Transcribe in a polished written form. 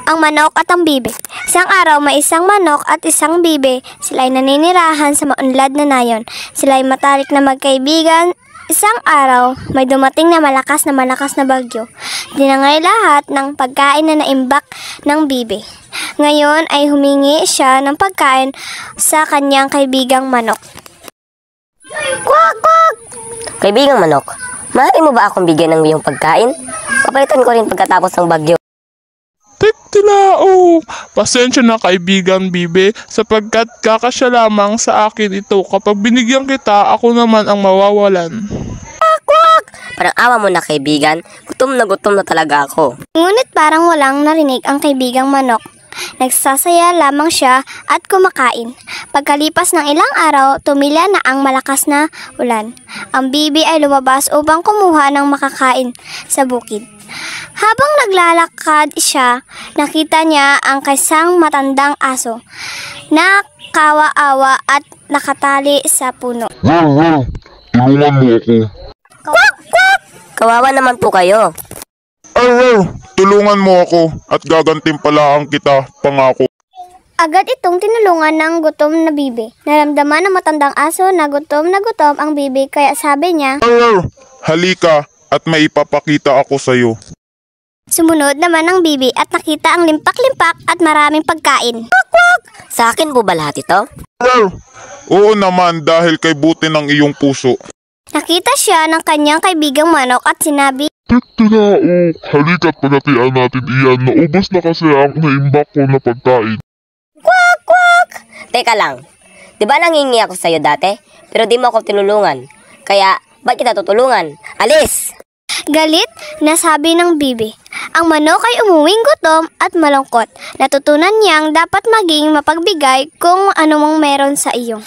Ang manok at ang bibe. Isang araw may isang manok at isang bibe. Sila ay naninirahan sa maunlad na nayon. Sila ay matalik na magkaibigan. Isang araw, may dumating na malakas na bagyo. Dinangay lahat ng pagkain na naimbak ng bibe. Ngayon ay humingi siya ng pagkain sa kanyang kaibigang manok. Kwak! Kwak! Kaibigang manok, maaari mo ba akong bigyan ng iyong pagkain? Papalitan ko rin pagkatapos ng bagyo. Tilao! Pasensya na kaibigan bibe, sapagkat kakasya lamang sa akin ito. Kapag binigyan kita, ako naman ang mawawalan. Kwak! Parang awa mo na kaibigan, gutom na talaga ako. Ngunit parang walang narinig ang kaibigang manok. Nagsasaya lamang siya at kumakain. Pagkalipas ng ilang araw, tumila na ang malakas na ulan. Ang bibi ay lumabas upang kumuha ng makakain sa bukid. Habang naglalakad siya, nakita niya ang isang matandang aso na kawa-awa at nakatali sa puno. Tulungan mo ako. Kwak! Kwak! Kawawa naman po kayo. Tulungan mo ako at gagantimpalaan kita, pangako. Agad itong tinulungan ng gutom na bibi. Naramdaman ng matandang aso na gutom ang bibi, kaya sabi niya, Halika at may ipapakita ako sa'yo. Sumunod naman ang bibi at nakita ang limpak-limpak at maraming pagkain. Kwak! Kwak! Sa akin po ba lahat ito? Oo naman, dahil kay buti ng iyong puso. Nakita siya ng kanyang kaibigang manok at sinabi, Tilao, halika't pagatian natin iyan. Naubos na kasi ang naimbak ko na pagkain. Kwak! Kwak! Teka lang, di ba nangingi ako sa'yo dati? Pero di mo ako tinulungan. Kaya, ba't kita tutulungan? Alis! Galit na sabi ng bibi. Ang manok ay umuwing gutom at malungkot. Natutunan niyang dapat maging mapagbigay kung anumang meron sa iyo.